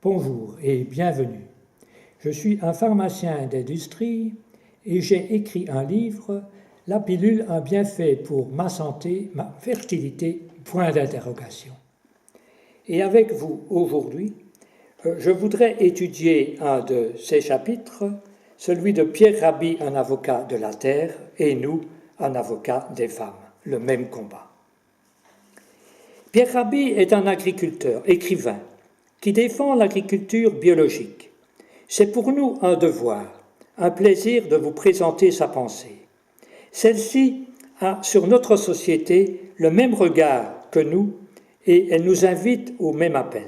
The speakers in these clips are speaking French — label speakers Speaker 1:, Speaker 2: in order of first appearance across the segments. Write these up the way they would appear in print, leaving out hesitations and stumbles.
Speaker 1: Bonjour et bienvenue. Je suis un pharmacien d'industrie et j'ai écrit un livre, La pilule, un bienfait pour ma santé, ma fertilité, point d'interrogation. Et avec vous aujourd'hui, je voudrais étudier un de ces chapitres, celui de Pierre Rabhi, un avocat de la terre, et nous, un avocat des femmes, le même combat. Pierre Rabhi est un agriculteur, écrivain, qui défend l'agriculture biologique. C'est pour nous un devoir, un plaisir de vous présenter sa pensée. Celle-ci a sur notre société le même regard que nous et elle nous invite au même appel.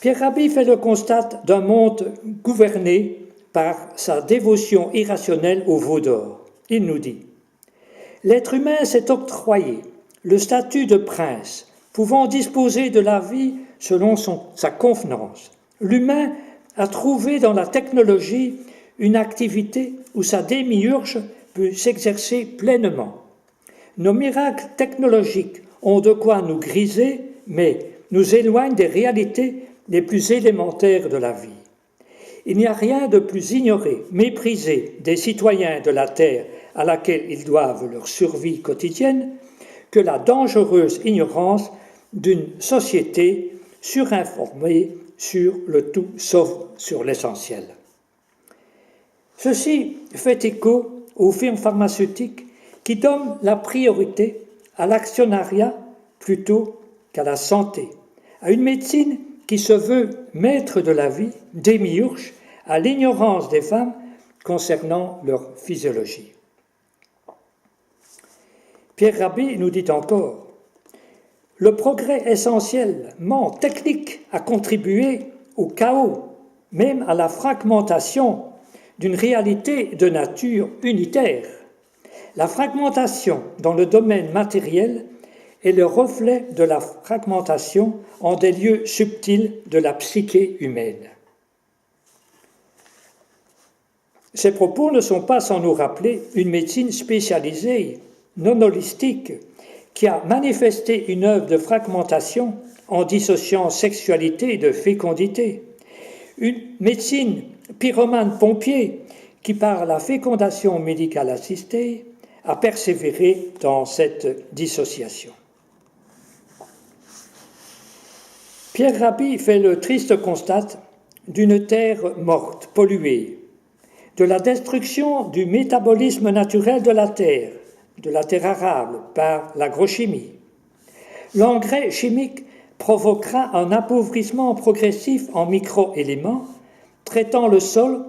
Speaker 1: Pierre Rabhi fait le constat d'un monde gouverné par sa dévotion irrationnelle au veau d'or. Il nous dit « L'être humain s'est octroyé le statut de prince, pouvant disposer de la vie selon sa convenance. L'humain a trouvé dans la technologie une activité où sa démiurge peut s'exercer pleinement. Nos miracles technologiques ont de quoi nous griser, mais nous éloignent des réalités les plus élémentaires de la vie. Il n'y a rien de plus ignoré, méprisé des citoyens de la Terre à laquelle ils doivent leur survie quotidienne que la dangereuse ignorance d'une société surinformée sur le tout sauf sur l'essentiel. Ceci fait écho aux firmes pharmaceutiques qui donnent la priorité à l'actionnariat plutôt qu'à la santé, à une médecine qui se veut maître de la vie, démiurge, à l'ignorance des femmes concernant leur physiologie. Pierre Rabhi nous dit encore « Le progrès essentiellement technique a contribué au chaos, même à la fragmentation d'une réalité de nature unitaire. La fragmentation dans le domaine matériel est le reflet de la fragmentation en des lieux subtils de la psyché humaine. » Ces propos ne sont pas sans nous rappeler une médecine spécialisée, non holistique, qui a manifesté une œuvre de fragmentation en dissociant sexualité de fécondité. Une médecine pyromane-pompier qui, par la fécondation médicale assistée, a persévéré dans cette dissociation. Pierre Rabhi fait le triste constat d'une terre morte, polluée, de la destruction du métabolisme naturel de la terre arable par l'agrochimie. L'engrais chimique provoquera un appauvrissement progressif en micro-éléments, traitant le sol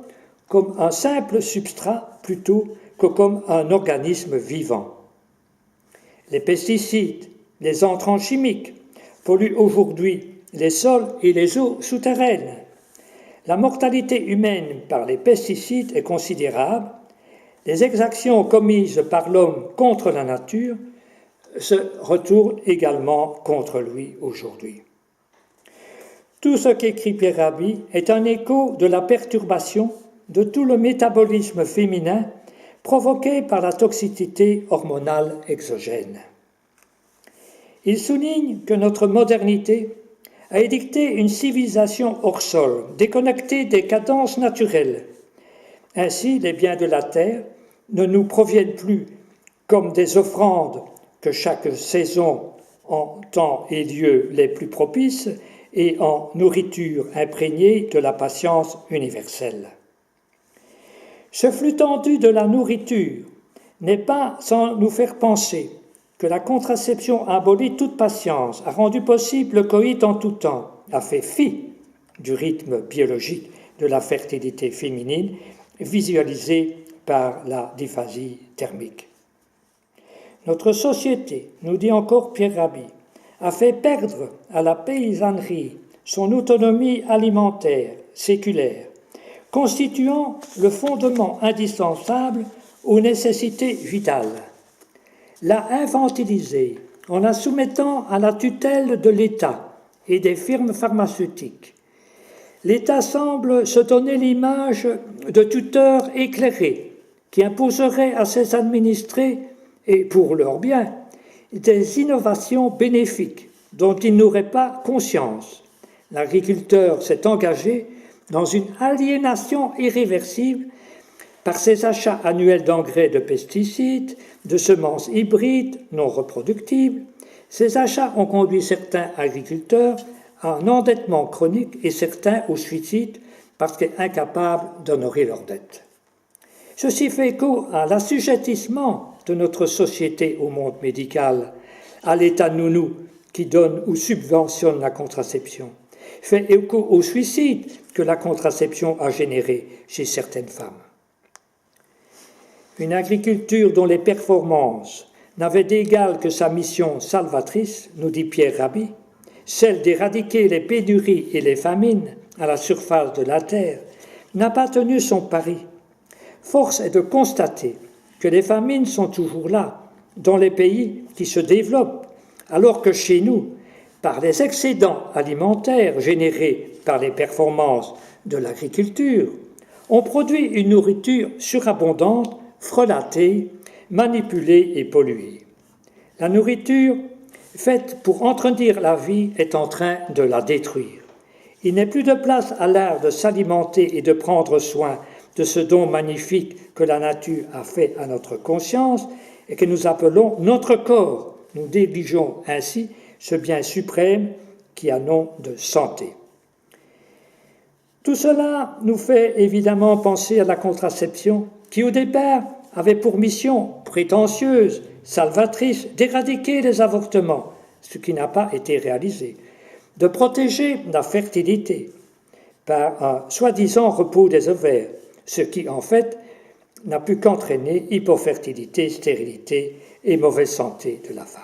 Speaker 1: comme un simple substrat plutôt que comme un organisme vivant. Les pesticides, les entrants chimiques polluent aujourd'hui les sols et les eaux souterraines. La mortalité humaine par les pesticides est considérable. Les exactions commises par l'homme contre la nature se retournent également contre lui aujourd'hui. Tout ce qu'écrit Pierre Rabhi est un écho de la perturbation de tout le métabolisme féminin provoqué par la toxicité hormonale exogène. Il souligne que notre modernité a édicté une civilisation hors sol, déconnectée des cadences naturelles. Ainsi, les biens de la terre ne nous proviennent plus comme des offrandes que chaque saison en temps et lieu les plus propices et en nourriture imprégnée de la patience universelle. Ce flux tendu de la nourriture n'est pas sans nous faire penser que la contraception a aboli toute patience, a rendu possible le coït en tout temps, a fait fi du rythme biologique de la fertilité féminine visualisé par la dysphasie thermique. Notre société, nous dit encore Pierre Rabhi, a fait perdre à la paysannerie son autonomie alimentaire séculaire, constituant le fondement indispensable aux nécessités vitales. L'a infantilisée en la soumettant à la tutelle de l'État et des firmes pharmaceutiques. L'État semble se donner l'image de tuteur éclairé qui imposerait à ses administrés, et pour leur bien, des innovations bénéfiques dont ils n'auraient pas conscience. l'agriculteur s'est engagé dans une aliénation irréversible par ses achats annuels d'engrais, de pesticides, de semences hybrides non reproductibles. Ces achats ont conduit certains agriculteurs à un endettement chronique et certains au suicide parce qu'incapables d'honorer leurs dettes. Ceci fait écho à l'assujettissement de notre société au monde médical, à l'État nounou qui donne ou subventionne la contraception, fait écho au suicide que la contraception a généré chez certaines femmes. Une agriculture dont les performances n'avaient d'égal que sa mission salvatrice, nous dit Pierre Rabhi, celle d'éradiquer les pénuries et les famines à la surface de la terre, n'a pas tenu son pari. Force est de constater que les famines sont toujours là, dans les pays qui se développent, alors que chez nous, par les excédents alimentaires générés par les performances de l'agriculture, on produit une nourriture surabondante, frelatée, manipulée et polluée. La nourriture, faite pour entretenir la vie, est en train de la détruire. Il n'est plus de place à l'art de s'alimenter et de prendre soin de ce don magnifique que la nature a fait à notre conscience et que nous appelons notre corps. Nous négligeons ainsi ce bien suprême qui a nom de santé. Tout cela nous fait évidemment penser à la contraception qui au départ avait pour mission prétentieuse, salvatrice, d'éradiquer les avortements, ce qui n'a pas été réalisé, de protéger la fertilité par un soi-disant repos des ovaires, ce qui en fait n'a pu qu'entraîner hypofertilité, stérilité et mauvaise santé de la femme.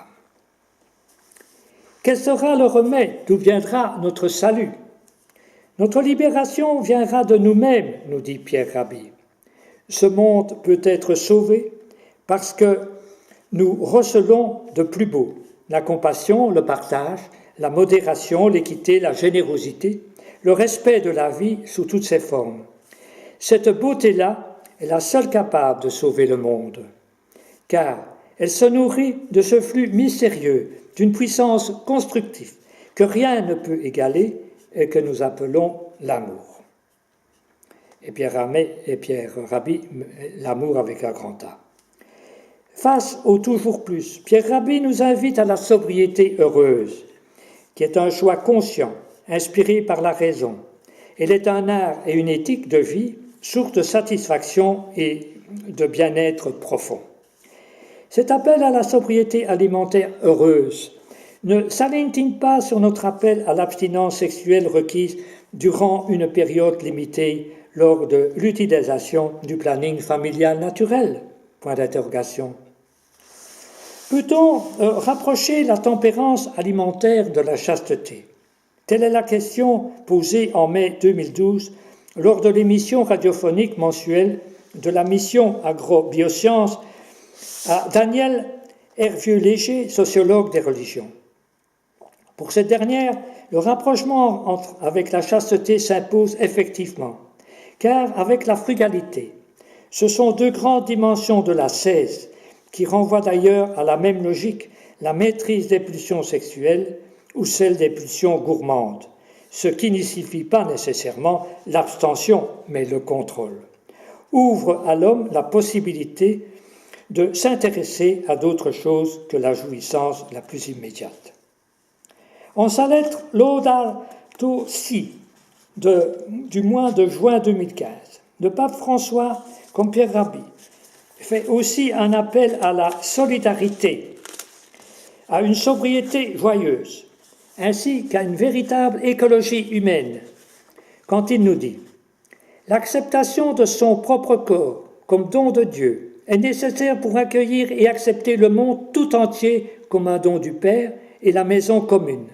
Speaker 1: Quel sera le remède? D'où viendra notre salut? Notre libération viendra de nous-mêmes, nous dit Pierre Rabhi. Ce monde peut être sauvé parce que nous recelons de plus beau la compassion, le partage, la modération, l'équité, la générosité, le respect de la vie sous toutes ses formes. Cette beauté-là est la seule capable de sauver le monde, car elle se nourrit de ce flux mystérieux, d'une puissance constructive que rien ne peut égaler et que nous appelons l'amour. Et Pierre Rabhi, l'amour avec un grand A. Face au toujours plus, Pierre Rabhi nous invite à la sobriété heureuse, qui est un choix conscient, inspiré par la raison. Elle est un art et une éthique de vie, source de satisfaction et de bien-être profond. Cet appel à la sobriété alimentaire heureuse ne s'aligne-t-il pas sur notre appel à l'abstinence sexuelle requise durant une période limitée lors de l'utilisation du planning familial naturel? Point d'interrogation. Peut-on rapprocher la tempérance alimentaire de la chasteté? Telle est la question posée en mai 2012 lors de l'émission radiophonique mensuelle de la mission Agrobiosciences à Daniel Hervieux-Léger, sociologue des religions. Pour cette dernière, le rapprochement avec la chasteté s'impose effectivement, car avec la frugalité, ce sont deux grandes dimensions de l'ascèse qui renvoient d'ailleurs à la même logique, la maîtrise des pulsions sexuelles ou celle des pulsions gourmandes, ce qui ne signifie pas nécessairement l'abstention, mais le contrôle, ouvre à l'homme la possibilité de s'intéresser à d'autres choses que la jouissance la plus immédiate. En sa lettre Laudato Si du mois de juin 2015, le pape François, comme Pierre Rabhi, fait aussi un appel à la solidarité, à une sobriété joyeuse, ainsi qu'à une véritable écologie humaine, quand il nous dit « L'acceptation de son propre corps comme don de Dieu est nécessaire pour accueillir et accepter le monde tout entier comme un don du Père et la maison commune,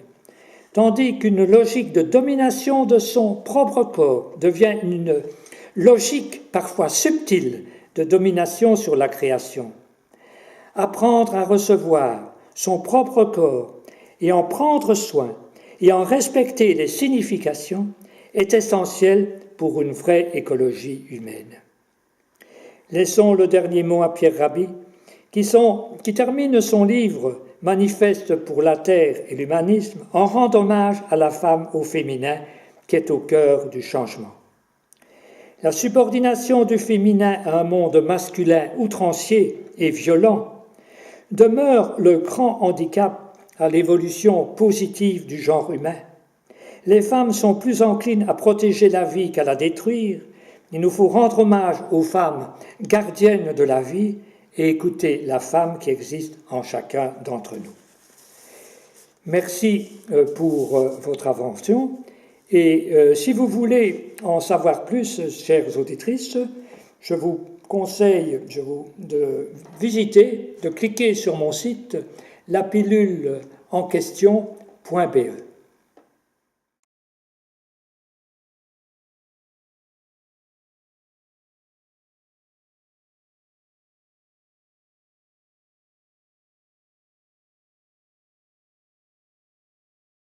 Speaker 1: tandis qu'une logique de domination de son propre corps devient une logique parfois subtile de domination sur la création. Apprendre à recevoir son propre corps et en prendre soin et en respecter les significations est essentiel pour une vraie écologie humaine. » Laissons le dernier mot à Pierre Rabhi, qui termine son livre manifeste pour la terre et l'humanisme en rend hommage à la femme au féminin qui est au cœur du changement. La subordination du féminin à un monde masculin outrancier et violent demeure le grand handicap à l'évolution positive du genre humain. Les femmes sont plus enclines à protéger la vie qu'à la détruire. Il nous faut rendre hommage aux femmes gardiennes de la vie et écouter la femme qui existe en chacun d'entre nous. Merci pour votre attention. Et si vous voulez en savoir plus, chères auditrices, je vous conseille de visiter, de cliquer sur mon site lapiluleenkestion.be.